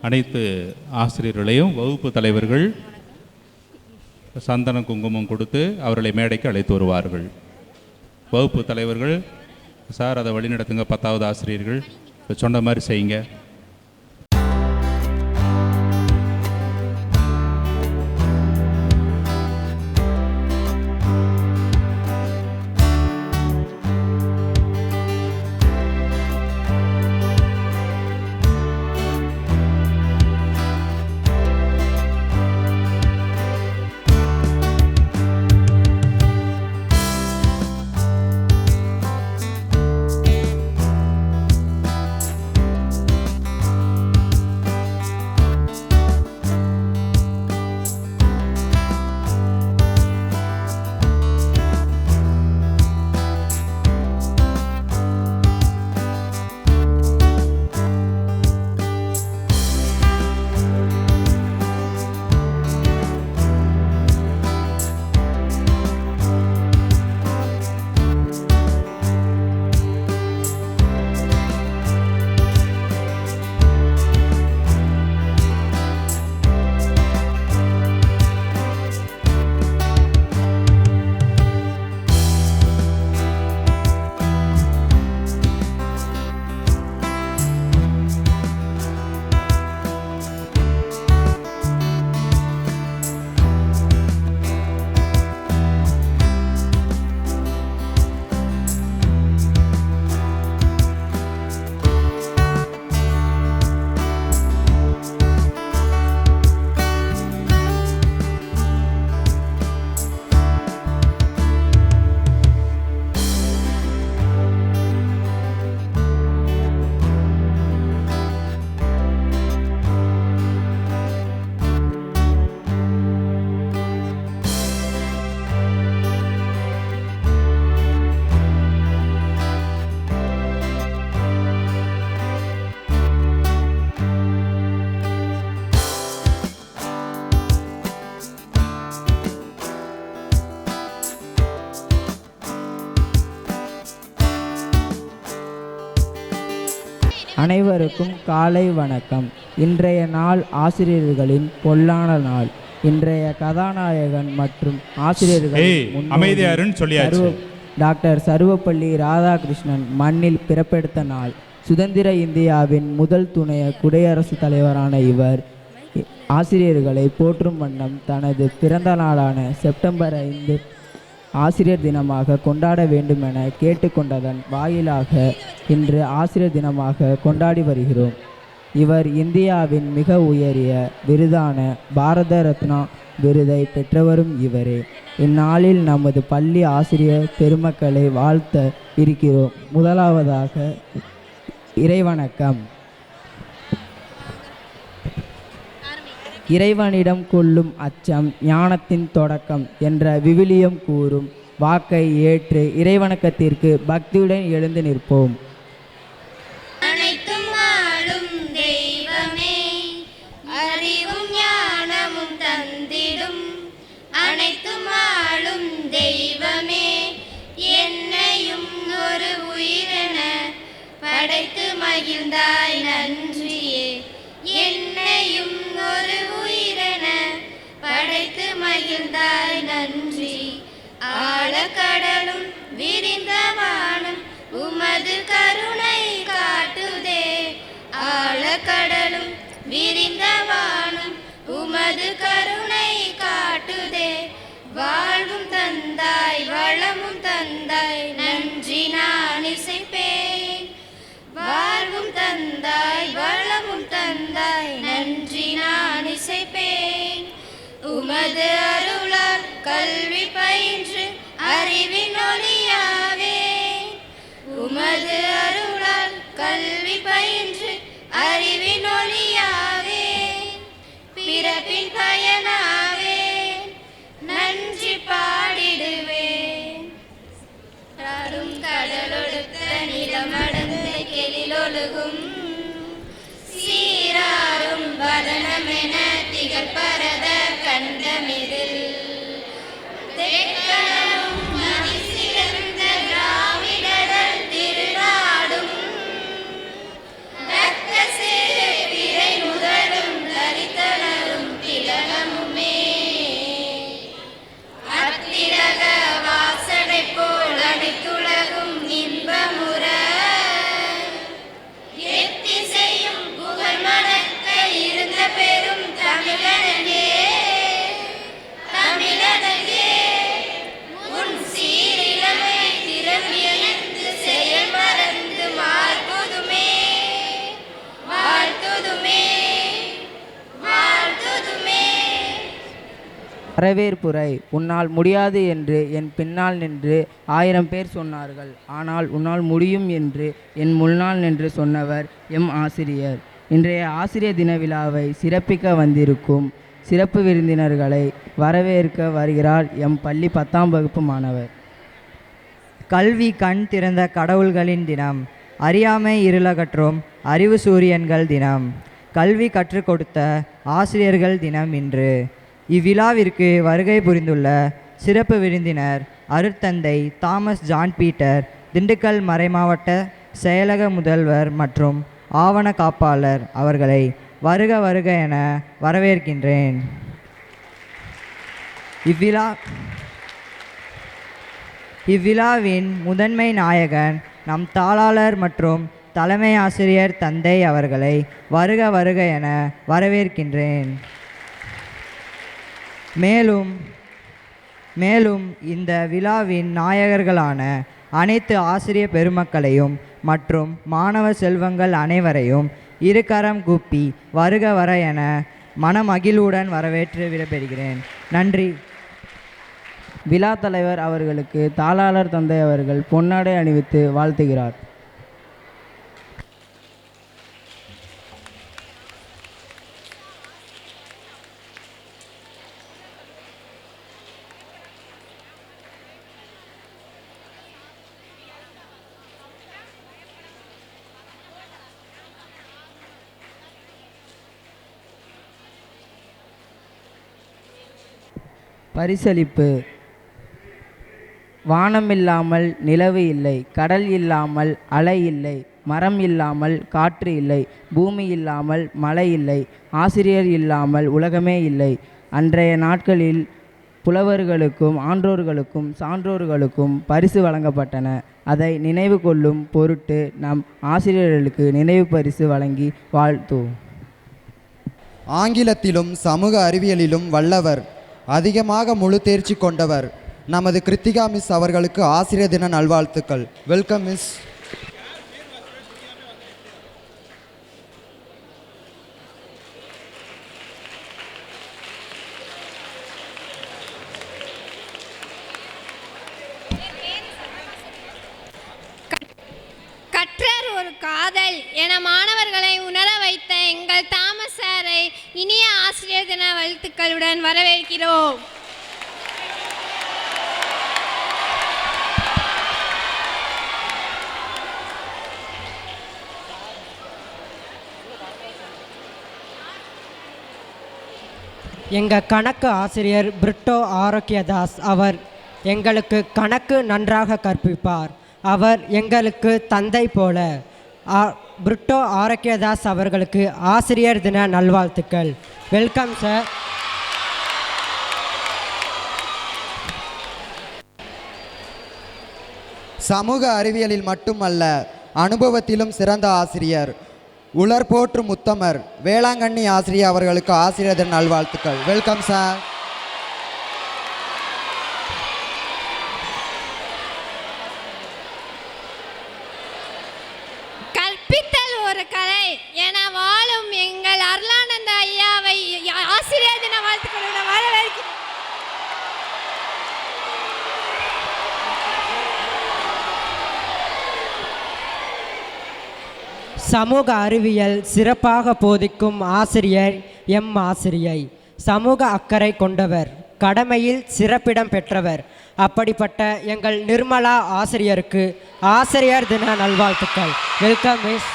அனைத்து ஆசிரியர்களையும் வகுப்பு தலைவர்கள் சந்தன குங்குமம் கொடுத்து அவர்களை மேடைக்கு அழைத்து வருவார்கள். வகுப்பு தலைவர்கள் சார் அதை வழிநடத்துங்க, 10வது ஆசிரியர்கள் சொன்ன மாதிரி செய்யுங்க. அனைவருக்கும் காலை வணக்கம். இன்றைய நாள் ஆசிரியர்களின் பொன்னான நாள். இன்றைய கதாநாயகன் மற்றும் ஆசிரியர்கள் டாக்டர் சர்வப்பள்ளி ராதாகிருஷ்ணன் மண்ணில் பிறப்பெடுத்த நாள். சுதந்திர இந்தியாவின் முதல் துணை குடியரசுத் தலைவரான இவர் ஆசிரியர்களை போற்றும் வண்ணம் தனது பிறந்த நாளான செப்டம்பர் 5 ஆசிரியர் தினமாக கொண்டாட வேண்டும் என கேட்டுக்கொண்டதன் வாயிலாக இன்று ஆசிரியர் தினமாக கொண்டாடி வருகிறோம். இவர் இந்தியாவின் மிக உயரிய விருதான பாரத ரத்னா விருதை பெற்றவரும் இவரே. இந்நாளில் நமது பள்ளி ஆசிரியர் பெருமக்களை வாழ்த்த இருக்கிறோம். முதலாவதாக இறைவணக்கம். இறைவனிடம் கொள்ளும் அச்சம் ஞானத்தின் தொடக்கம் என்ற விவிலியம் கூறும் வாக்கை ஏற்று இறைவணக்கத்திற்கு பக்தியுடன் எழுந்து நிற்போம். அனைத்தும் ஆளும் தெய்வமே, அறிவும் ஞானமும் தந்திடும். அனைத்தும் ஆளும் தெய்வமே, என்னையும் ஒரு உயிரென படைத்து மகிழ்ந்தாய் நன்றியே. என்னையும் ஒரு உயிரென படைத்து மகிழ்ந்தாய் நன்றி. ஆழக்கடலும் விரிந்த வானம் உமது கருணை காட்டுதே. ஆழக்கடலும் விரிந்த வானம் உமது கருணை காட்டுதே. வாழ்வும் தந்தாய் வளமும் தந்தாய் நன்றி நான் இசைப்பேன். வாழ்வும் தந்தாய் வளமும் தந்தாய் நன்றி நான் இசைப்பேன். உமது அருளால் கல்வி பயின்று அறிவின் ஒளியாவே. உமது அருளால் கல்வி பயின்று அறிவின் ஒளியாவே. பிறப்பின் பயனாவே நன்றி பாடிடுவேன். கடலொடுத்த நிலமடந்த கெளிலொழுகும் சீராரும் வதனமென திகழ் பரத கண்டமிதில் தேக்கணமும் மதிசிறந்த திராவிடர் திருநாடும் தக்க சிறு பிறை முதலும் வரவேற்புரை. உன்னால் முடியாது என்று என் பின்னால் நின்று 1000 பேர் சொன்னார்கள். ஆனால் உன்னால் முடியும் என்று என் முன்னால் நின்று சொன்னவர் எம் ஆசிரியர். இன்றைய ஆசிரியர் தின விழாவை சிறப்பிக்க வந்திருக்கும் சிறப்பு விருந்தினர்களை வரவேற்க வருகிறார் எம் பள்ளி 10ஆம் வகுப்பு மாணவர். கல்வி கண் திறந்த கடவுள்களின் தினம். அறியாமை இருளகற்றும் அறிவு சூரியன்கள் தினம். கல்வி கற்றுக் கொடுத்த ஆசிரியர்கள் தினம் இன்று. இவ்விழாவிற்கு வருகை புரிந்துள்ள சிறப்பு விருந்தினர் அருட்தந்தை தாமஸ் ஜான் பீட்டர், திண்டுக்கல் மறைமாவட்ட செயலக முதல்வர் மற்றும் ஆவண காப்பாளர் அவர்களை வருக வருக என வரவேற்கின்றேன். இவ்விழாவின் முதன்மை நாயகன் நம் தாளாளர் மற்றும் தலைமை ஆசிரியர் தந்தை அவர்களை வருக வருக என வரவேற்கின்றேன். மேலும் இந்த விழாவின் நாயகர்களான அனைத்து ஆசிரியர் பெருமக்களையும் மற்றும் மாணவ செல்வங்கள் அனைவரையும் இருகரம் கூப்பி வருக வர என மனமகிழ்வுடன் வரவேற்று விடைபெறுகிறேன். நன்றி. விழா தலைவர் அவர்களுக்கு தாளாளர் தந்தை அவர்கள் பொன்னாடை அணிவித்து வாழ்த்துகிறார். பரிசளிப்பு. வானம் இல்லாமல் நிலவு இல்லை, கடல் இல்லாமல் அலை இல்லை, மரம் இல்லாமல் காற்று இல்லை, பூமி இல்லாமல் மழை இல்லை, ஆசிரியர் இல்லாமல் உலகமே இல்லை. அன்றைய நாட்களில் புலவர்களுக்கும் ஆன்றோர்களுக்கும் சான்றோர்களுக்கும் பரிசு வழங்கப்பட்டன. அதை நினைவு கொள்ளும் பொருட்டு நம் ஆசிரியர்களுக்கு நினைவு பரிசு வழங்கி வாழ்த்துவோம். ஆங்கிலத்திலும் சமூக அறிவியலிலும் வல்லவர், அதிகமாக முழு தேர்ச்சி கொண்டவர் நமது கிருத்திகா மிஸ் அவர்களுக்கு ஆசிரியர் தின நல்வாழ்த்துக்கள். Welcome miss. கற்றர் ஒரு காதல் என மாணவர்களை உணர வைத்த எங்கள் தாமஸ் சாரை இனிய ஆசிரியர் தின வாழ்த்துக்களுடன் வரவேற்கிறோம். எங்கள் கணக்கு ஆசிரியர் பிரிட்டோ ஆரோக்கியதாஸ் அவர் எங்களுக்கு கணக்கு நன்றாக கற்பிப்பார். அவர் எங்களுக்கு தந்தை போல. பிரிட்டோ ஆரோக்கியதாஸ் அவர்களுக்கு ஆசிரியர் தின நல்வாழ்த்துக்கள். Welcome sir. சமூக அறிவியலில் மட்டுமல்ல, அனுபவத்திலும் சிறந்த ஆசிரியர், உலர் போற்றும் உத்தமர் வேளாங்கண்ணி ஆசிரியர் அவர்களுக்கு ஆசிரியர் தின நல்வாழ்த்துக்கள். Welcome sir. கற்பித்தல் ஒரு கலை என வாழும் எங்கள் அருளானந்த ஐயாவை ஆசிரியர் தின வாழ்த்துக்களுடன் வரவேற்கிறோம். சமூக அறிவியல் சிறப்பாக போதிக்கும் ஆசிரியர் எம் ஆசிரியை. சமூக அக்கறை கொண்டவர், கடமையில் சிறப்பிடம் பெற்றவர். அப்படிப்பட்ட எங்கள் நிர்மலா ஆசிரியருக்கு ஆசிரியர் தின நல்வாழ்த்துக்கள். Welcome miss.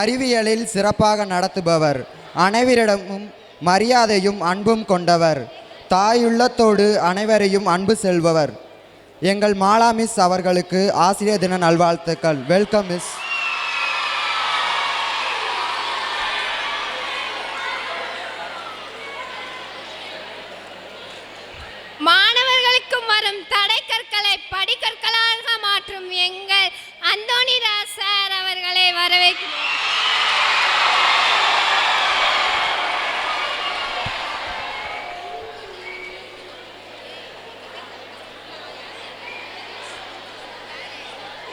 அறிவியலில் சிறப்பாக நடத்துபவர், அனைவரிடமும் மரியாதையும் அன்பும் கொண்டவர், தாயுள்ளத்தோடு அனைவரையும் அன்பு செல்பவர் எங்கள் மாலா மிஸ் அவர்களுக்கு ஆசிரியர் தின நல்வாழ்த்துக்கள். Welcome miss. மாணவர்களுக்கும் வரும் தடை கற்களை படிக்கற்களாக மாற்றும் எங்கள் அந்தோணி ராஜ் சார் அவர்களை வரவேற்கிறோம்.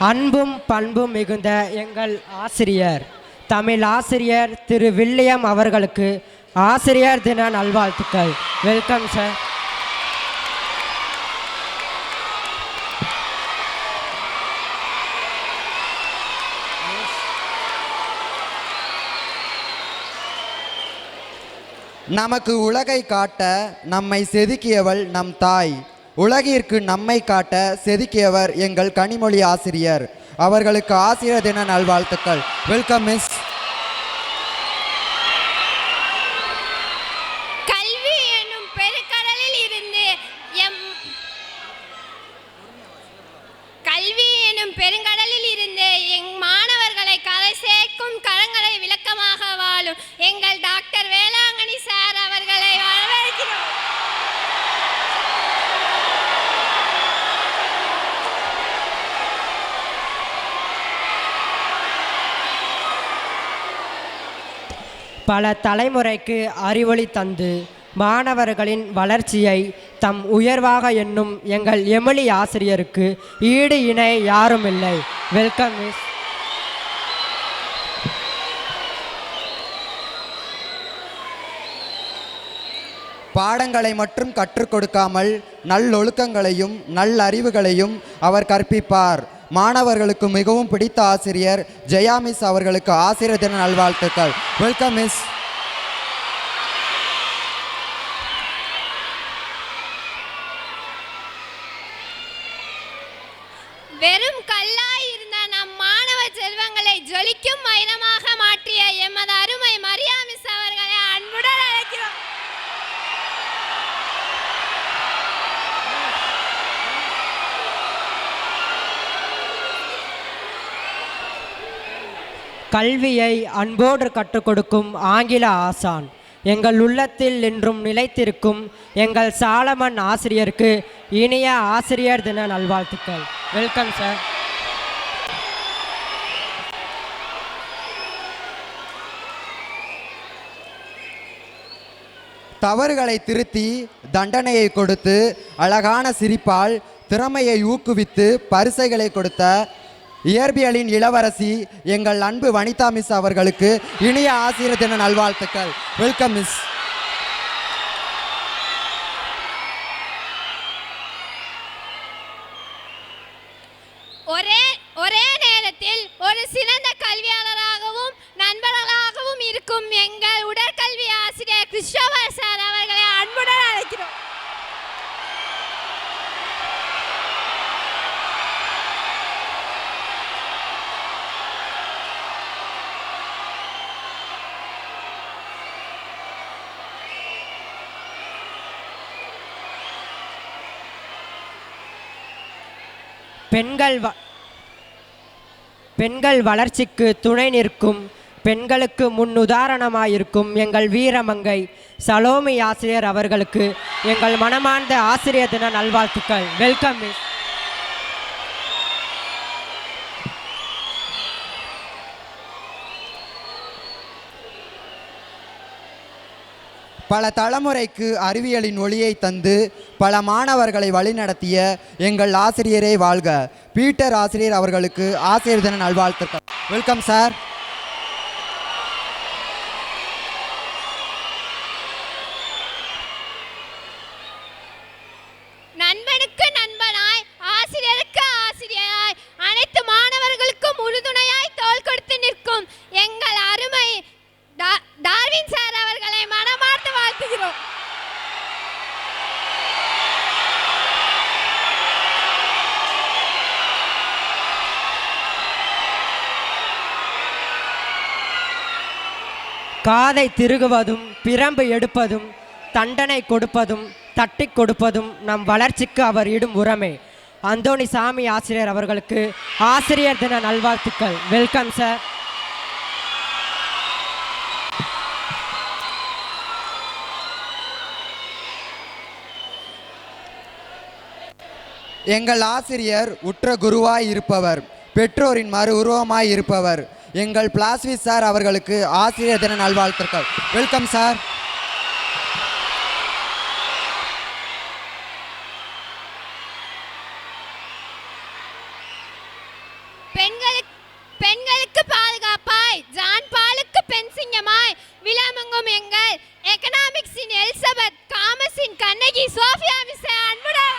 அன்பும் பண்பும் மிகுந்த எங்கள் ஆசிரியர் தமிழ் ஆசிரியர் திரு வில்லியம் அவர்களுக்கு ஆசிரியர் தின நல்வாழ்த்துக்கள். Welcome sir. நமக்கு உலகை காட்ட நம்மை செதுக்கியவள் நம் தாய். உலகிற்கு நம்மை காட்ட செதுக்கியவர் எங்கள் கனிமொழி ஆசிரியர். அவர்களுக்கு ஆசிரியர் தின நல்வாழ்த்துக்கள். Welcome miss. கல்வி என்னும் பெருங்கடலில் இருந்து எம் மாணவர்களை கரை சேர்க்கும் கரங்களை விளக்கமாக வாழும் எங்கள் டாக்டர் வேளாங்கண்ணி சார் அவர்களை வரவேற்கிறோம். பல தலைமுறைக்கு அறிவொளி தந்து மாணவர்களின் வளர்ச்சியை தம் உயர்வாக எண்ணும் எங்கள் எமிலி ஆசிரியருக்கு ஈடு இணை யாரும் இல்லை. Welcome miss. பாடங்களை மட்டும் கற்றுக் கொடுக்காமல் நல்லொழுக்கங்களையும் நல்லறிவுகளையும் அவர் கற்பிப்பார். மாணவர்களுக்கு மிகவும் பிடித்த ஆசிரியர் ஜெயா மிஸ் அவர்களுக்கு ஆசிரியர் தின நல்வாழ்த்துக்கள். Welcome miss. வெறும் கல்லாய் இருந்த நம் மாணவ செல்வங்களை ஜொலிக்கும் வைரமாக மாற்றிய எமது அருமை மரியா மிஸ் அவர்களை அன்புடன் அழைக்கிறோம். கல்வியை அன்போடு கற்றுக் கொடுக்கும் ஆங்கில ஆசான் எங்கள் உள்ளத்தில் என்றும் நிலைத்திருக்கும் எங்கள் சாலமன் ஆசிரியருக்கு இனிய ஆசிரியர் தின நல்வாழ்த்துக்கள். Welcome sir. தவறுகளை திருத்தி தண்டனையை கொடுத்து அழகான சிரிப்பால் திறமையை ஊக்குவித்து பரிசைகளை கொடுத்த இயற்பியலின் இளவரசி எங்கள் அன்பு வனிதா மிஸ் அவர்களுக்கு இனிய ஆசிரியர் தின நல்வாழ்த்துக்கள். Welcome miss. ஒரே நேரத்தில் ஒரு சிறந்த கல்வியாளராகவும் நண்பர்களாகவும் இருக்கும் எங்கள் உடற்கல்வி ஆசிரியர் கிறிஸ்டோபர் சார் அவர்களை அன்புடன் அழைக்கிறோம். பெண்கள் வளர்ச்சிக்கு துணை நிற்கும் பெண்களுக்கு முன்னுதாரணமாயிருக்கும் எங்கள் வீரமங்கை சலோமி ஆசிரியர் அவர்களுக்கு எங்கள் மனமார்ந்த ஆசிரியர் தின நல்வாழ்த்துக்கள். Welcome miss. பல தலைமுறைக்கு அறிவியலின் ஒளியை தந்து பல மாணவர்களை வழிநடத்திய எங்கள் ஆசிரியரே வாழ்க. பீட்டர் ஆசிரியர் அவர்களுக்கு ஆசிரியர் தின நல்வாழ்த்துக்கள். Welcome sir. நண்பனுக்கு நண்பனாய் ஆசிரியருக்கு ஆசிரியராய் அனைத்து மாணவர்களுக்கும் உறுதுணையாய் தோள் கொடுத்து நிற்கும் எங்கள் அருமை டார்வின் சார் அவர்களை மனமார்ந்து வாழ்த்துகிறோம். காதை திருகுவதும் பிரம்பு எடுப்பதும் தண்டனை கொடுப்பதும் தட்டி கொடுப்பதும் நம் வளர்ச்சிக்கு அவர் இடும் உரமே. அந்தோணி சாமி ஆசிரியர் அவர்களுக்கு ஆசிரியர் தின நல்வாழ்த்துக்கள். Welcome sir. எங்கள் ஆசிரியர் உற்ற குருவாய் இருப்பவர், பெற்றோரின் மறு உருவமாய் இருப்பவர் எங்கள் பிளாஸ்வி சார் அவர்களுக்கு ஆசிரியர் தின நல்வாழ்த்துக்கள். Welcome sir. வழங்கும் எங்கள் எக்கனாமிக்ஸின் எலிசபெத், காமர்ஸின் கண்ணகி சோஃபியா மிஸ் அன்புடன்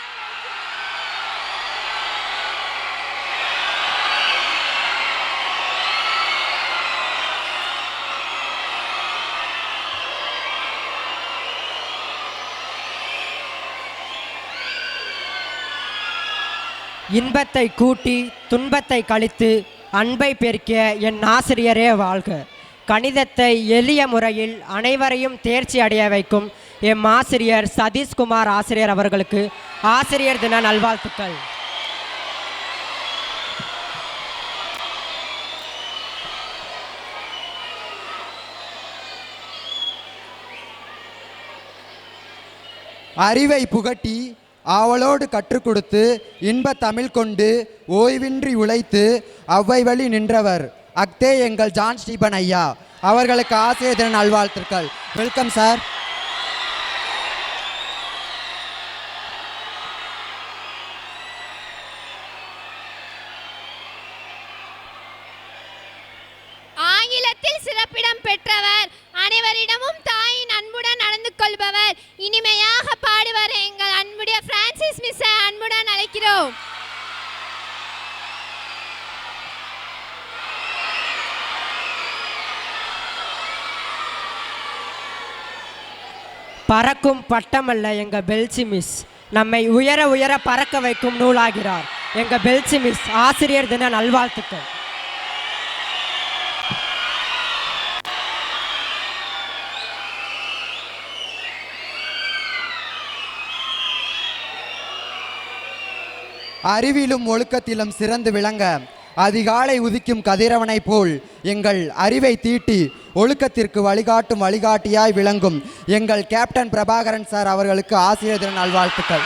இன்பத்தை கூட்டி துன்பத்தை கழித்து அன்பை பெருக்கிய என் ஆசிரியரே வாழ்க. கணிதத்தை எளிய முறையில் அனைவரையும் தேர்ச்சி அடைய வைக்கும் எம் ஆசிரியர் சதீஷ்குமார் ஆசிரியர் அவர்களுக்கு ஆசிரியர் தின நல்வாழ்த்துக்கள். அறிவை புகட்டி ஆவலோடு கற்றுக் கொடுத்து இன்ப தமிழ் கொண்டு ஓய்வின்றி உழைத்து அவ்வை வழி நின்றவர் அக்தே எங்கள் ஜான் ஸ்டீபன் ஐயா அவர்களுக்கு ஆசிரியர் தின நல்வாழ்த்துக்கள். Welcome sir. ஆங்கிலத்தில் சிறப்பிடம் பெற்றவர், அனைவரிடமும் தாயின் அன்புடன் நடந்து கொள்பவர், இனிமையாக பாடுவர் எங்கள் அன்புடைய பிரான்சிஸ் மிஸ் அன்புடன் அழைக்கிறோம். பறக்கும் பட்டமல்ல எங்க பெல்சி மிஸ், நம்மை உயர உயர பறக்க வைக்கும் நூலாகிறார் எங்க பெல்சி மிஸ். ஆசிரியர் தின நல்வாழ்த்துக்கள். அறிவிலும் ஒழுக்கத்திலும் சிறந்து விளங்க அதிகாலை உதிக்கும் கதிரவனை போல் எங்கள் அறிவை தீட்டி ஒழுக்கத்திற்கு வழிகாட்டும் வழிகாட்டியாய் விளங்கும் எங்கள் கேப்டன் பிரபாகரன் சார் அவர்களுக்கு ஆசிரியர் தின நல்வாழ்த்துக்கள்.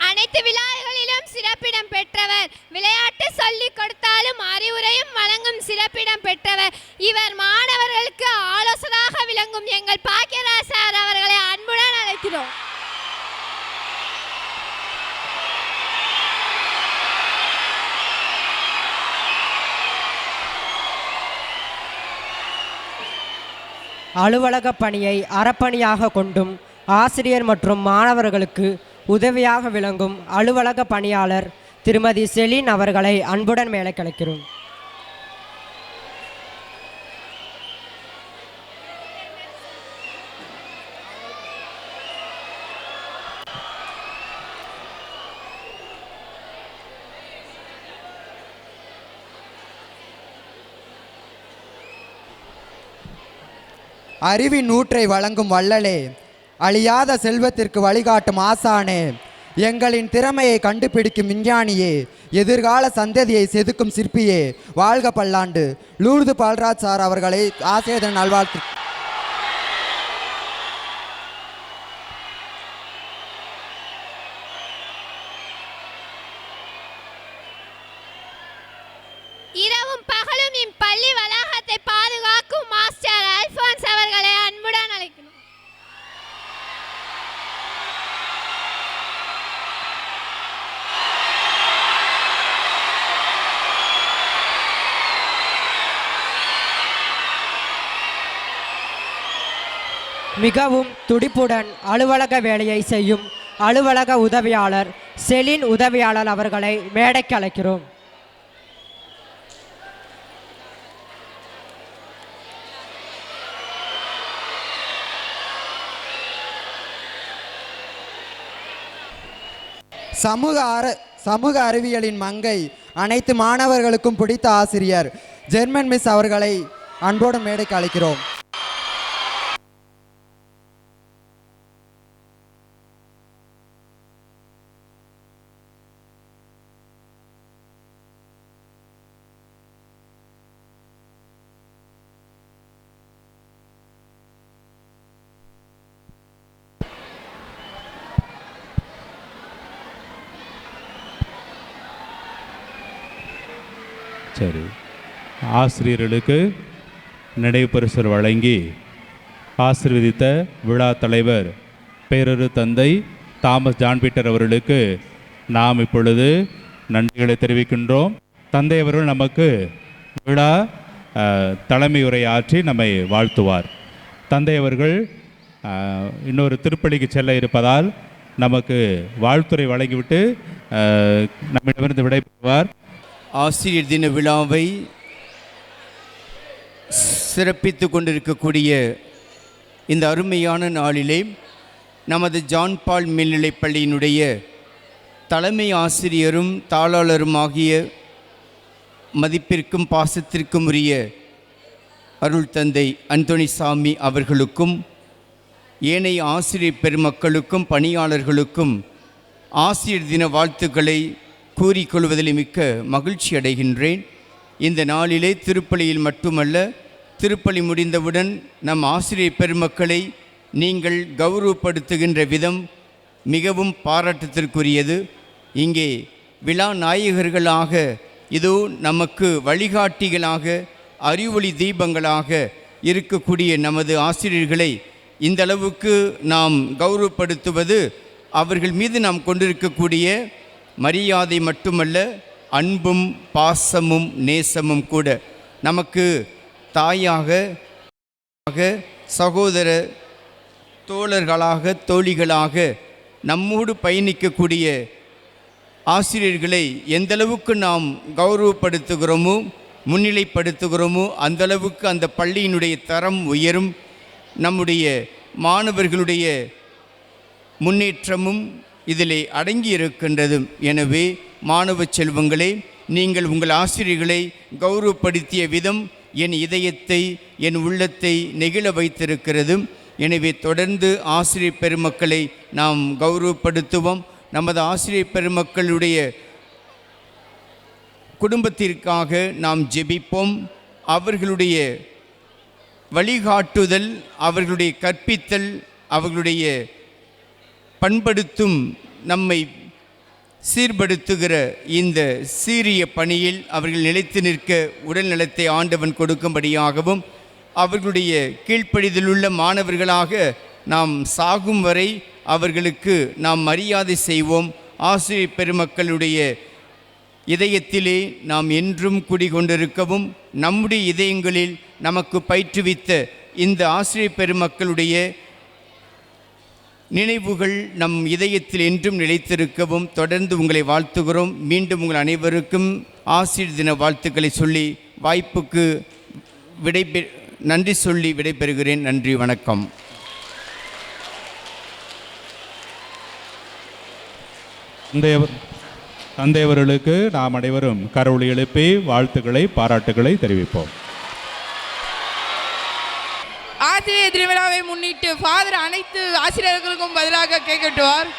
அனைத்து விழாக்களிலும் சிறப்பிடம் பெற்றவர், விளையாட்டு சொல்லிக் கொடுத்தாலும் அறிவுரையும் வழங்கும் சிறப்பிடம் பெற்றவர், இவர் மாணவர்களுக்கு ஆலோசகராக விளங்கும் எங்கள் பாக்கியராஜ் சார் அவர்களை அன்புடன் அழைக்கிறோம். அலுவலக பணியை அறப்பணியாக கொண்டும் ஆசிரியர் மற்றும் மாணவர்களுக்கு உதவியாக விளங்கும் அலுவலக பணியாளர் திருமதி செலின் அவர்களை அன்புடன் மேலே கலைக்கிறோம். அறிவின் ஊற்றை வழங்கும் வள்ளலே, அழியாத செல்வத்திற்கு வழிகாட்டும் ஆசானே, எங்களின் திறமையை கண்டுபிடிக்கும் விஞ்ஞானியே, எதிர்கால சந்ததியை செதுக்கும் சிற்பியே, வாழ்க பல்லாண்டு. லூர்து பால்ராஜ் சார் அவர்களை ஆசிரியர் தின நல்வாழ்த்து. இரவும் பகலும் இப்பள்ளி வளாகத்தை பாதுகாக்கும் மாஸ்டர் அல்பான்ஸ் அவர்களை அன்புடன் அழைக்கிறோம். மிகவும் துடிப்புடன் அலுவலக வேலையை செய்யும் அலுவலக உதவியாளர் செலின் உதவியாளர் அவர்களை மேடைக்கு அழைக்கிறோம். சமூக அறிவியலின் மங்கை, அனைத்து மாணவர்களுக்கும் பிடித்த ஆசிரியர் ஜெர்மன் மிஸ் அவர்களை அன்போடு மேடைக்கு அழைக்கிறோம். சரி, ஆசிரியர்களுக்கு நினைவு பரிசு வழங்கி ஆசீர்வதித்த விழா தலைவர் பேரொரு தந்தை தாமஸ் ஜான் பீட்டர் அவர்களுக்கு நாம் இப்பொழுது நன்றிகளை தெரிவிக்கின்றோம். தந்தை அவர்கள் நமக்கு விழா தலைமை உரை ஆற்றி நம்மை வாழ்த்துவார். தந்தை அவர்கள் இன்னொரு திருப்பலிக்கு செல்ல இருப்பதால் நமக்கு வாழ்த்துரை வழங்கிவிட்டு நம்மிடமிருந்து விடைபெறுவார். ஆசிரியர் தின விழாவை சிறப்பித்து கொண்டிருக்கக்கூடிய இந்த அருமையான நாளிலே நமது ஜான் பால் மேல்நிலைப் பள்ளியினுடைய தலைமை ஆசிரியரும் தாளாளருமாகிய மதிப்பிற்கும் பாசத்திற்கும் உரிய அருள் தந்தை அந்தோணி சாமி அவர்களுக்கும் ஏனைய ஆசிரியர் பெருமக்களுக்கும் பணியாளர்களுக்கும் ஆசிரியர் தின வாழ்த்துக்களை கூறிக்கொள்வதில் மிக்க மகிழ்ச்சி அடைகின்றேன். இந்த நாளிலே திருப்பலியில் மட்டுமல்ல, திருப்பலி முடிந்தவுடன் நம் ஆசிரியர் பெருமக்களை நீங்கள் கௌரவப்படுத்துகின்ற விதம் மிகவும் பாராட்டத்திற்குரியது. இங்கே விழா நாயகர்களாக இதோ நமக்கு வழிகாட்டிகளாக அறிவொளி தீபங்களாக இருக்கக்கூடிய நமது ஆசிரியர்களை இந்த அளவுக்கு நாம் கௌரவப்படுத்துவது அவர்கள் மீது நாம் கொண்டிருக்கக்கூடிய மரியாதை மட்டுமல்ல, அன்பும் பாசமும் நேசமும் கூட. நமக்கு தாயாக, சகோதர தோழர்களாக, தோழிகளாக நம்மோடு பயணிக்கக்கூடிய ஆசிரியர்களை எந்தளவுக்கு நாம் கௌரவப்படுத்துகிறோமோ, முன்னிலைப்படுத்துகிறோமோ, அந்தளவுக்கு அந்த பள்ளியினுடைய தரம் உயரும். நம்முடைய மாணவர்களுடைய முன்னேற்றமும் இதிலே அடங்கி இருக்கின்றது. எனவே மாணவ செல்வங்களே, நீங்கள் உங்கள் ஆசிரியர்களை கௌரவப்படுத்திய விதம் என் இதயத்தை, என் உள்ளத்தை நெகிழ வைத்திருக்கிறது. எனவே தொடர்ந்து ஆசிரியர் பெருமக்களை நாம் கௌரவப்படுத்துவோம். நமது ஆசிரியர் பெருமக்களுடைய குடும்பத்திற்காக நாம் ஜெபிப்போம். அவர்களுடைய வழிகாட்டுதல், அவர்களுடைய கற்பித்தல், அவர்களுடைய பண்படுத்தும், நம்மை சீர்படுத்துகிற இந்த சீரிய பணியில் அவர்கள் நிலைத்து நிற்க உடல் நலத்தை ஆண்டவன் கொடுக்கும்படியாகவும், அவர்களுடைய கீழ்ப்படிதலுள்ள மாணவர்களாக நாம் சாகும் வரை அவர்களுக்கு நாம் மரியாதை செய்வோம். ஆசிரியர் பெருமக்களுடைய இதயத்திலே நாம் என்றும் குடிகொண்டிருக்கவும், நம்முடைய இதயங்களில் நமக்கு பயிற்றுவித்த இந்த ஆசிரியர் பெருமக்களுடைய நினைவுகள் நம் இதயத்தில் என்றும் நிலைத்திருக்கவும் தொடர்ந்து உங்களை வாழ்த்துகிறோம். மீண்டும் உங்கள் அனைவருக்கும் ஆசிரியர் தின வாழ்த்துக்களை சொல்லி வாய்ப்புக்கு நன்றி சொல்லி விடைபெறுகிறேன். நன்றி, வணக்கம். தந்தையவர்களுக்கு நாம் அனைவரும் கரவொலி எழுப்பி வாழ்த்துக்களை, பாராட்டுகளை தெரிவிப்போம். ஆசிரியர் திருவிழாவை முன்னிட்டு ஃபாதர் அனைத்து ஆசிரியர்களுக்கும் பதிலாக கேட்கட்டுவார்.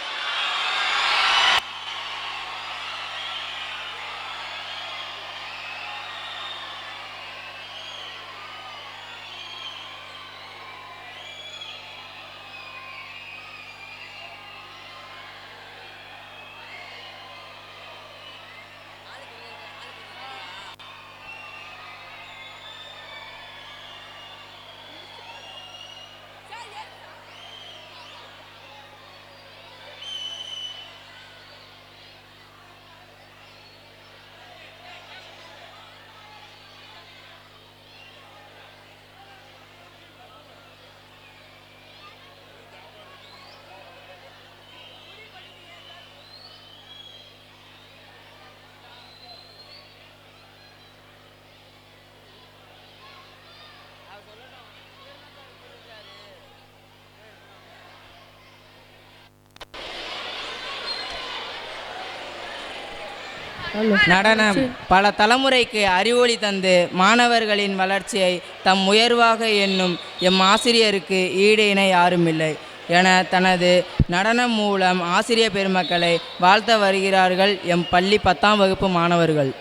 நடனம் பல தலைமுறைக்கு அறிவொளி தந்து மாணவர்களின் வளர்ச்சியை தம் உயர்வாக எண்ணும் எம் ஆசிரியருக்கு ஈடு இணை யாருமில்லை என தனது நடனம் மூலம் ஆசிரியர் பெருமக்களை வாழ்த்த வருகிறார்கள் எம் பள்ளி 10ஆம் வகுப்பு மாணவர்கள்.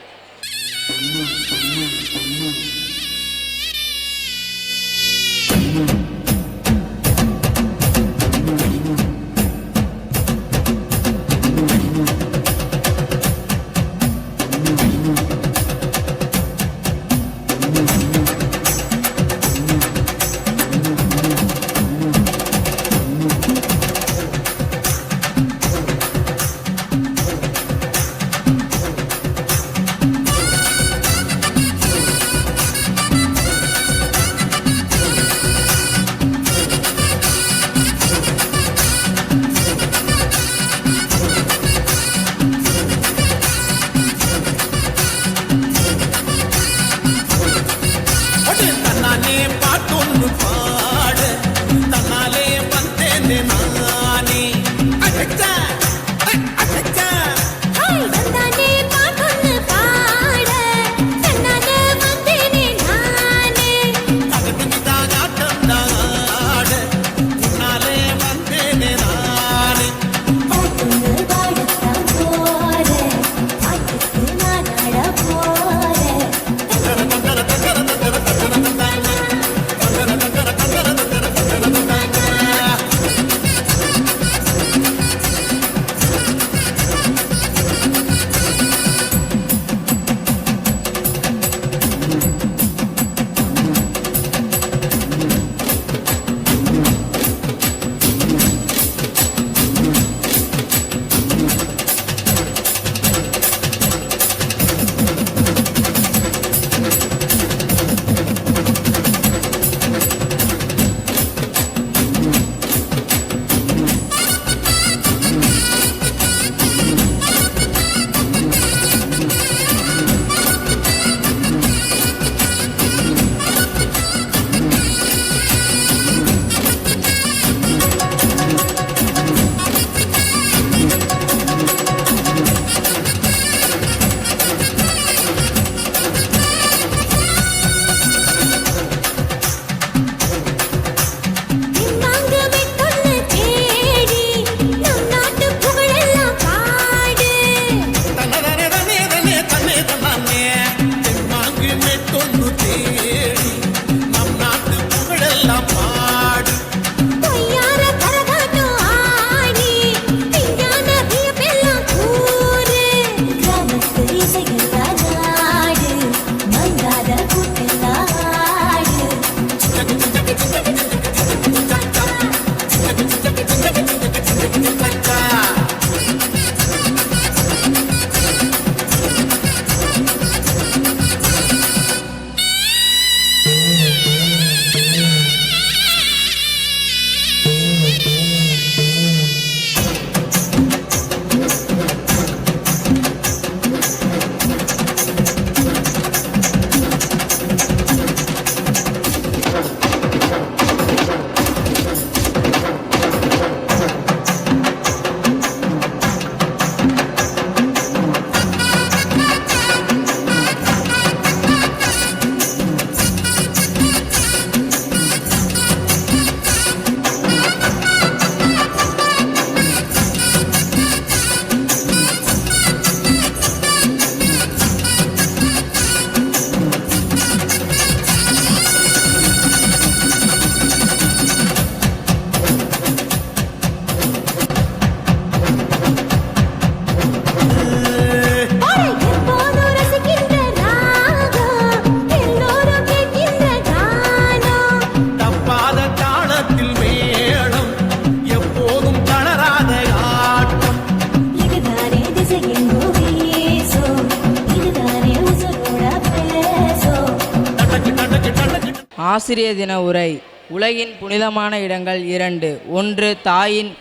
ஆசிரியர் தின உரை. உலகின் புனிதமான இடங்கள் 2. ஒன்று தாயின்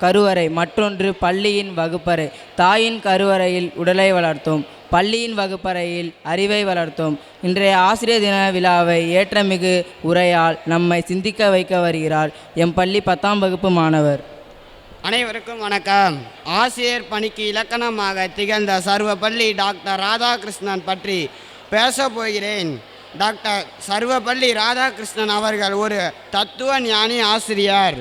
கருவறை, மற்றொன்று பள்ளியின் வகுப்பறை. தாயின் கருவறையில் உடலை வளர்த்தோம், பள்ளியின் வகுப்பறையில் அறிவை வளர்த்தோம். இன்றைய ஆசிரியர் தின விழாவை ஏற்றமிகு உரையால் நம்மை சிந்திக்க வைக்க வருகிறார் எம் பள்ளி 10ஆம் வகுப்பு மாணவர். அனைவருக்கும் வணக்கம். ஆசிரியர் பணிக்கு இலக்கணமாக திகழ்ந்த சர்வப்பள்ளி டாக்டர் ராதாகிருஷ்ணன் பற்றி பேசப் போகிறேன். டாக்டர் சர்வப்பள்ளி ராதாகிருஷ்ணன் அவர்கள் ஒரு தத்துவ ஞானி ஆசிரியர்.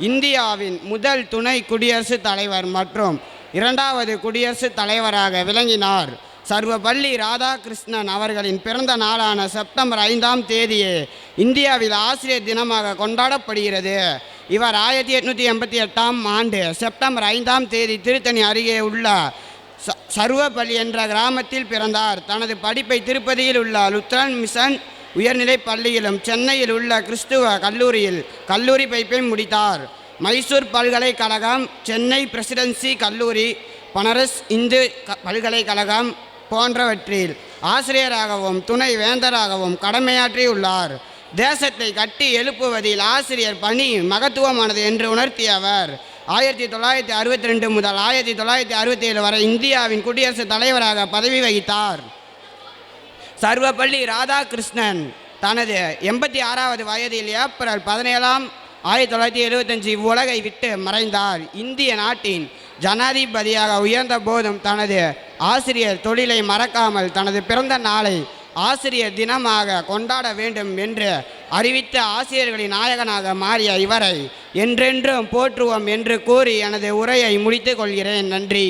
இந்தியாவின் முதல் துணை குடியரசுத் தலைவர் மற்றும் 2வது குடியரசுத் தலைவராக விளங்கினார். சர்வப்பள்ளி ராதாகிருஷ்ணன் அவர்களின் பிறந்த நாளான செப்டம்பர் 5ஆம் தேதியே இந்தியாவில் ஆசிரியர் தினமாக கொண்டாடப்படுகிறது. இவர் 1888ஆம் ஆண்டு செப்டம்பர் 5ஆம் தேதி திருத்தணி அருகே உள்ள சர்வப்பள்ளி என்ற கிராமத்தில் பிறந்தார். தனது படிப்பை திருப்பதியில் உள்ள லுத்ரன் மிஷன் உயர்நிலைப் பள்ளியிலும் சென்னையில் உள்ள கிறிஸ்துவ கல்லூரியில் கல்லூரி படிப்பை முடித்தார். மைசூர் பல்கலைக்கழகம், சென்னை பிரசிடென்சி கல்லூரி, பனாரஸ் இந்து பல்கலைக்கழகம் போன்றவற்றில் ஆசிரியராகவும் துணை வேந்தராகவும் கடமையாற்றியுள்ளார். தேசத்தை கட்டி எழுப்புவதில் ஆசிரியர் பணி மகத்துவமானது என்று உணர்த்தியவர். 1962 முதல் 1967 வரை இந்தியாவின் குடியரசுத் தலைவராக பதவி வகித்தார். சர்வப்பள்ளி ராதாகிருஷ்ணன் தனது 86வது வயதில் ஏப்ரல் 17 1975 இவ்வுலகை விட்டு மறைந்தார். இந்திய நாட்டின் ஜனாதிபதியாக உயர்ந்த போதும் தனது ஆசிரியர் தொழிலை மறக்காமல் தனது பிறந்த நாளை ஆசிரியர் தினமாக கொண்டாட வேண்டும் என்று அறிவித்த ஆசிரியர்களின் நாயகனாக மாறிய இவரை என்றென்றும் போற்றுவோம் என்று கூறி எனது உரையை முடித்துக் கொள்கிறேன். நன்றி.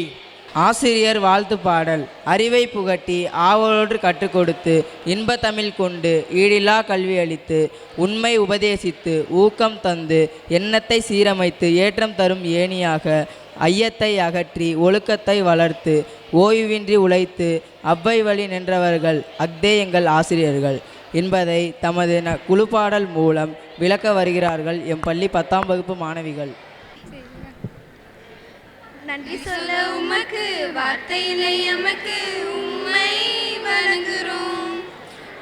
ஆசிரியர் வாழ்த்து பாடல். அறிவை புகட்டி ஆவலோடு கற்றுக் கொடுத்து இன்ப தமிழ் கொண்டு ஈடில்லா கல்வி அளித்து உண்மை உபதேசித்து ஊக்கம் தந்து எண்ணத்தை சீரமைத்து ஏற்றம் தரும் ஏணியாக ஐயத்தை அகற்றி ஒழுக்கத்தை வளர்த்து ஓய்வின்றி உழைத்து அவ்வை வழி நின்றவர்கள் அக்தே எங்கள் ஆசிரியர்கள் என்பதை தமது குழுப்பாடல் மூலம் விளக்க வருகிறார்கள் எம் பள்ளி 10ஆம் வகுப்பு மாணவிகள். நன்றி சொல்ல உமக்கு வார்த்தை இல்லை, எமக்கு உம்மை வணங்குறோம்.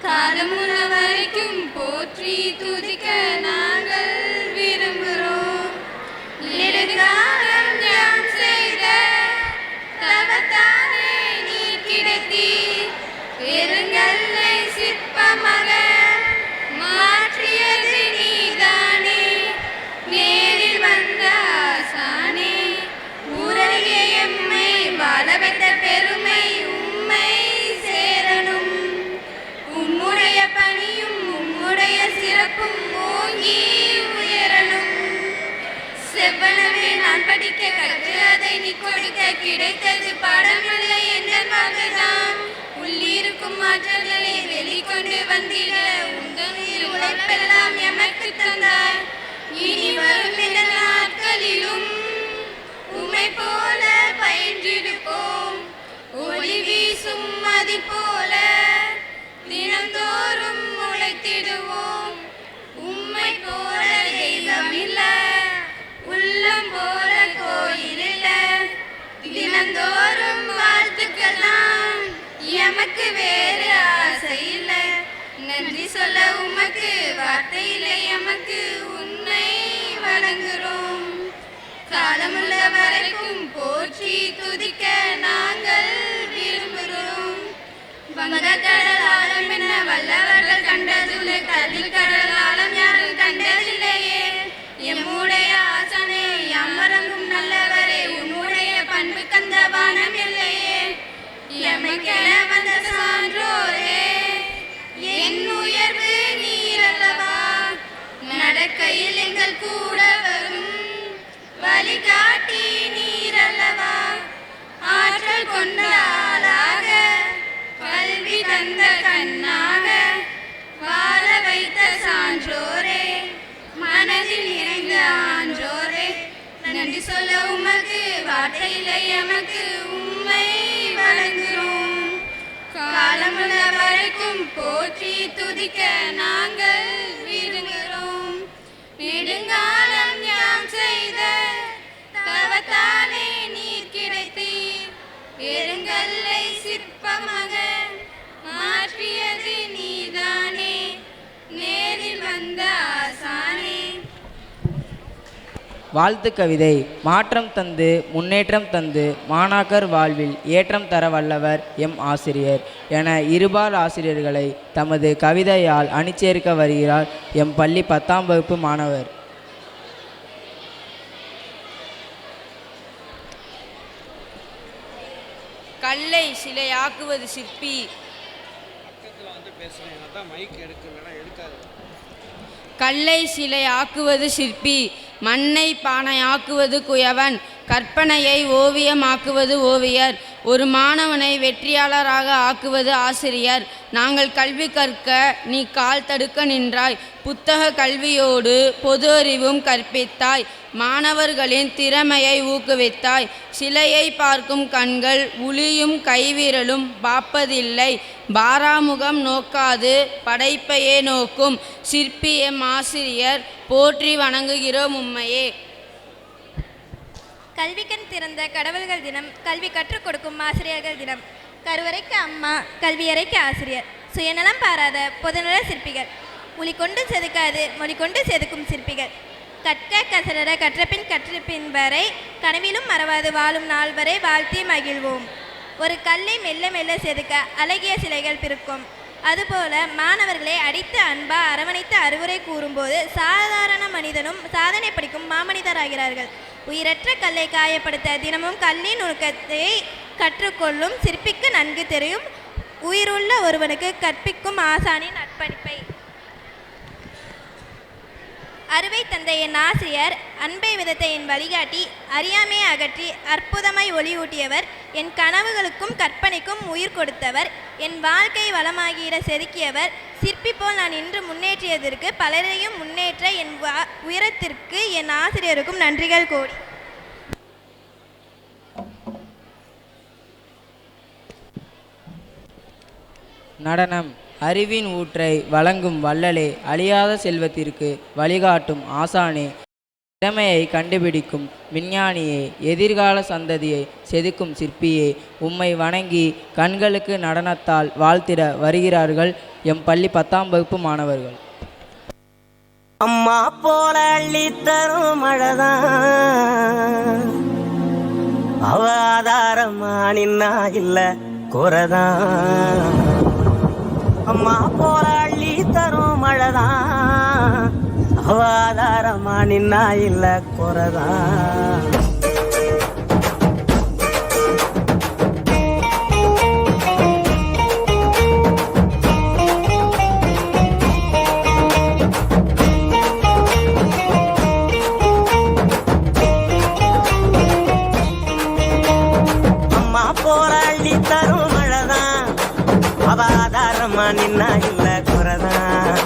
காலமுள்ள வரைக்கும் போற்றி துதிக்க நாங்கள் விரும்புகிறோம். நெடுங்காலம் யாம் செய்த தவத்தானே நீர் கிடைத்தீர். பெருங்கல்லை சிற்பமாக மாற்றியது நீதானே. நேரில் வந்த ஆசானே, ஊரறிய எம்மை வாழ வைத்த பெருமை உம்மை சேரணும். உம்முடைய பணியும் உம்முடைய சிறப்பும் ஓங்கி உயரணும். செவ்வனவே நான் படிக்க கற்று அதை நீ கொடுக்க கிடைத்தது பாடமில்லை எங்கள் மகதான். உள்ளிருக்கும் ஆற்றல்களை வெளிக்கொண்டு வந்திட உங்கள் உழைப்பெல்லாம் எமக்கு தந்தார். இனி வரும் இந்த நாட்களிலும் உம்மை போல பயின்றிருப்போம். ஒளி வீசும் மதி போல தினந்தோறும் உழைத்திடுவோம். உம்மை போல தெய்வமில்ல, உள்ளம் போல கோயிலில்ல. தினந்தோறும் வாழ்த்துக்கலாம், எமக்கு வேறு ஆசை இல்லை. நன்றி சொல்ல உமக்கு வார்த்தை இல்லை, எமக்கு உன்னை வணங்குறோம். காலமுள்ள வரைக்கும் போற்றி துதிக்க நாங்கள் விரும்புகிறோம். வங்கக்கடல் ஆழம் என்ன வல்லவர்கள் கண்டதில்லை, கல்விக்கடல் ஆழம் யாரும் கண்டதில்லையே. எம்முடைய ஆசனை யாம் வழங்கும் நல்லவரே, உம்முடைய பண்பு கந்த வானம் இல்லையே. எமக்கென வந்த சான்றோரே, என் உயர்வு நீரல்லவா. நடக்கையில் எங்கள் கூட வரும் வழிகாட்டி நீரல்லவா. ஆற்றல் கொண்ட ஆளாக கல்வி தந்த கண்ணாக வாழ வைத்த சான்றோரே, மனதில் நிறைந்த ஆன்றோரே. நன்றி சொல்ல உமக்கு வார்த்தை இல்லை, எமக்கு உம்மை வணங்குகிறோம். காலமுள்ள வரைக்கும் போற்றி துதிக்க நாங்கள் விரும்புகிறோம். நெடுங்காலம் யாம் செய்த தவத்தானே நீர் கிடைத்தீர். பெருங்கல்லை சிற்பமாக மாற்றியது நீதானே. வாழ்த்து கவிதை. மாற்றம் தந்து முன்னேற்றம் தந்து மாணாக்கர் வாழ்வில் ஏற்றம் தர வல்லவர் எம் ஆசிரியர் என இருபால் ஆசிரியர்களை தமது கவிதையால் அணிச்சேர்க்க வருகிறார் எம் பள்ளி 10ஆம் வகுப்பு மாணவர். கல்லை சிலையாக்குவது சிற்பி. கல்லை சிலையாக்குவது சிற்பி, மண்ணை பானையாக்குவது குயவன், கற்பனையை ஓவியமாக்குவது ஓவியர், ஒரு மாணவனை வெற்றியாளராக ஆக்குவது ஆசிரியர். நாங்கள் கல்வி கற்க நீ கால் தடுக்க நின்றாய், புத்தக கல்வியோடு பொது அறிவும் கற்பித்தாய், மாணவர்களின் திறமையை ஊக்குவித்தாய். சிலையை பார்க்கும் கண்கள் உளியும் கைவிரலும் பார்ப்பதில்லை, பாராமுகம் நோக்காது படைப்பையே நோக்கும் சிற்பி எம் ஆசிரியர், போற்றி வணங்குகிறோம் உம்மையே. கல்விக்கண் திறந்த கடவுள்கள் தினம், கல்வி கற்றுக் கொடுக்கும் ஆசிரியர்கள் தினம். கருவறைக்கு அம்மா, கல்வியறைக்கு ஆசிரியர், சுயநலம் பாராத பொதுநல சிற்பிகள், மொழி கொண்டு செதுக்காது மொழி கொண்டு செதுக்கும் சிற்பிகள், கற்க கசடர கற்றபின் கற்றபின் வரை கனவிலும் மறவாது வாழும் நாள் வரை வாழ்த்தி மகிழ்வோம். ஒரு கல்லை மெல்ல மெல்ல செதுக்க அழகிய சிலைகள் பிறக்கும். அதுபோல மாணவர்களை அடித்து அன்பா அரவணைத்து அறிவுரை கூறும்போது சாதாரண மனிதனும் சாதனை படிக்கும் மாமனிதராகிறார்கள். உயிரற்ற கல்லை காயப்படுத்த தினமும் கல்லின் நுணுக்கத்தை கற்றுக்கொள்ளும் சிற்பிக்கு நன்கு தெரியும் உயிருள்ள ஒருவனுக்கு கற்பிக்கும் ஆசானின் அர்ப்பணிப்பை. அறுவை தந்தை என் ஆசிரியர், அன்பை விதத்த என் வழிகாட்டி, அறியாமையை அகற்றி அற்புதமாய் ஒளியூட்டியவர், என் கனவுகளுக்கும் கற்பனைக்கும் உயிர் கொடுத்தவர், என் வாழ்க்கை வளமாகிட செதுக்கியவர், சிற்பி போல் நான் இன்று முன்னேற்றியதற்கு பலரையும் முன்னேற்ற என் உயரத்திற்கு என் ஆசிரியருக்கும் நன்றிகள் கோடி. நடனம். அறிவின் ஊற்றை வழங்கும் வள்ளலே, அழியாத செல்வத்திற்கு வழிகாட்டும் ஆசானே, திறமையை கண்டுபிடிக்கும் விஞ்ஞானியே, எதிர்கால சந்ததியை செதுக்கும் சிற்பியே, உம்மை வணங்கி கண்களுக்கு நடனத்தால் வாழ்த்திட வருகிறார்கள் எம் பள்ளி 10ஆம் வகுப்பு மாணவர்கள். அம்மா போல அள்ளி தரும் மழைதான், அவ ஆதாரமா நின்னா இல்ல குறைதான். அம்மா போல அள்ளி தரும் மழைதான், அவ ஆதாரமா நின்னா இல்ல குறைதான். அம்மா போல அள்ளி தரும் மழைதான், அவ ஆதாரமா நின்னா இல்ல குறைதான்.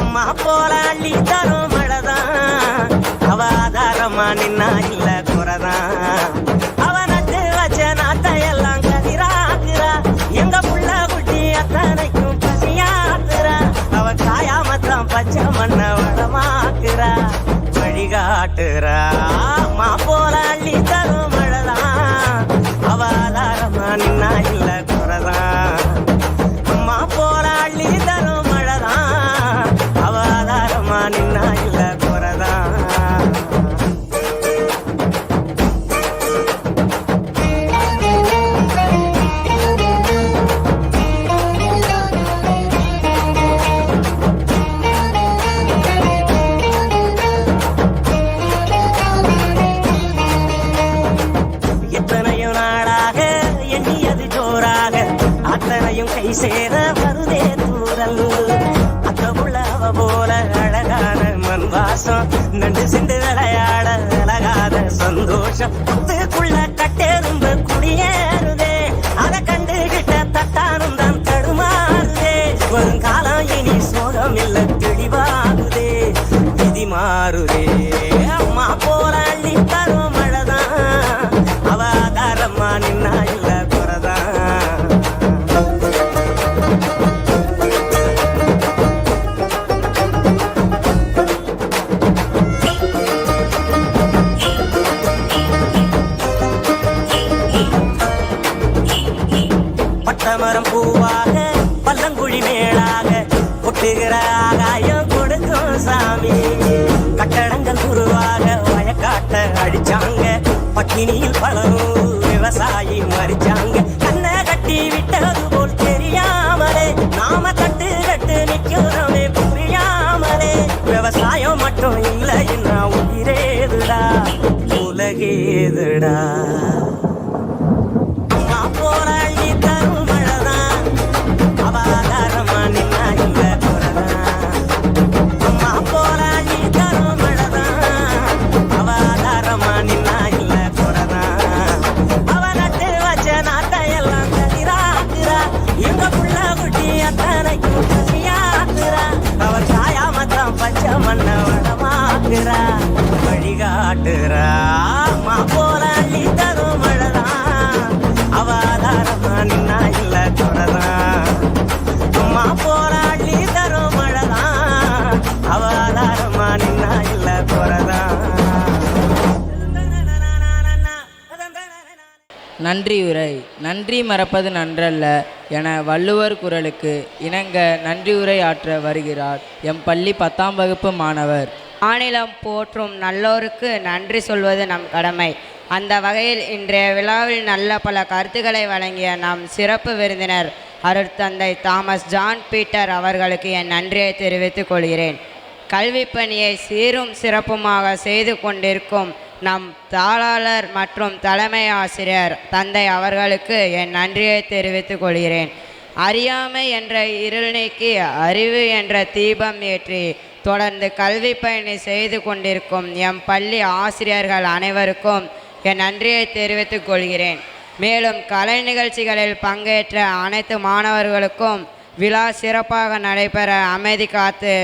அம்மா போல அள்ளி தரும் மழைதான், அவ ஆதாரமா நின்னா இல்ல குறைதான். அவ நட்டு வச்ச நாட்டையெல்லாம் கதிராக்குறா, எங்க புள்ள குட்டி அத்தனைக்கும் பசியாக்குறா. அவ காயாமத்தான் பச்சை மண்ண வளமாக்குறா, வழிகாட்டுறா. அம்மா போல அள்ளி தரும் மழைதான், அவ ஆதாரமா நின்னா இல்ல குறைதான். அம்மா போல அள்ளி தரும் மழைதான், அவ ஆதாரமா நின்னா இல்ல குறைதான். எத்தனையும் நாளாக எண்ணியது ஜோராக, அத்தனையும் கை சேர வருதே தூரல். அத்த உள்ளவ போல அழகான மண் வாசம், நண்டு சிண்டு விளையாட அழகாத சந்தோஷம். புத்துக்குள்ள கட்டெரும்பு குடியேறுதே, அதை கண்டுகிட்ட தட்டானும் தான் தடுமாறுதே. வருங்காலம் இனி சோகம் இல்ல தெளிவாகுதே, விதி மாறுதே. அம்மா போல அள்ளி தரும் மழைதான், அவ ஆதாரமா நின்னா இல்ல குறைதான். பட்டமரம் பூவாக பல்லங்குழி மேலாக கொட்டுகிற ஆகாயம் கொடுக்கும் சாமி. கட்டடங்கள் அக்கினியில் பலரும் விவசாயி மறிச்சாங்க கண்ணை கட்டி விட்டது போல் தெரியாமலே நாம கட்டு கட்டு நிக்கிறோமே புரியாமலே விவசாயம் மட்டும் இல்லை என்ன உயிரேதுடா உலகேதுடா அம்மா போராளி தரும் மழைதான் அவாதாரமா நின்னா இல்ல குறதான் அம்மா போராளி தரும் மழைதான் அவாதாரமா நின்னா இல்ல குறதான் அவ நட்டு வச்ச நாட்டையெல்லாம் கதிராக்குறா எங்க புள்ள குட்டி அத்தனைக்கும் கசியாக்குறா அவர் சாயா மத்தம் பச்சை மண்ண வளமாக்குறா வழிகாட்டுறா அம்மா போராளி தரும் மழைதான் அவாதாரமா நின்னா இல்ல குறதான் அம்மா போராளி தரும் மழைதான் அவாதாரமா நின்னா இல்ல குறதான். நன்றியுரை. நன்றி மறப்பது நன்றல்ல என வள்ளுவர் குரலுக்கு இணங்க நன்றியுரை ஆற்ற வருகிறார் எம் பள்ளி 10ஆம் வகுப்பு மாணவர். மாநிலம் போற்றும் நல்லோருக்கு நன்றி சொல்வது நம் கடமை. அந்த வகையில் இன்றைய விழாவில் நல்ல பல கருத்துக்களை வழங்கிய நம் சிறப்பு விருந்தினர் அருட்தந்தை தாமஸ் ஜான் பீட்டர் அவர்களுக்கு என் நன்றியை தெரிவித்துக் கொள்கிறேன். கல்வி பணியை சீரும் சிறப்புமாக செய்து கொண்டிருக்கும் நம் தாளாளர் மற்றும் தலைமை ஆசிரியர் தந்தை அவர்களுக்கு என் நன்றியை தெரிவித்துக் கொள்கிறேன். அறியாமை என்ற இருள் நீக்கி அறிவு என்ற தீபம் ஏற்றி தொடர்ந்து கல்வி பயணி செய்து கொண்டிருக்கும் எம் பள்ளி ஆசிரியர்கள் அனைவருக்கும் என் நன்றியை தெரிவித்துக் கொள்கிறேன். மேலும் கலை நிகழ்ச்சிகளில் பங்கேற்ற அனைத்து மாணவர்களுக்கும் விழா சிறப்பாக நடைபெற அமைதி காத்து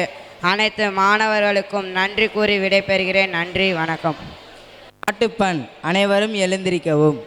அனைத்து மாணவர்களுக்கும் நன்றி கூறி விடைபெறுகிறேன். நன்றி, வணக்கம். நாட்டுப்பண். அனைவரும் எழுந்திருக்கவும்.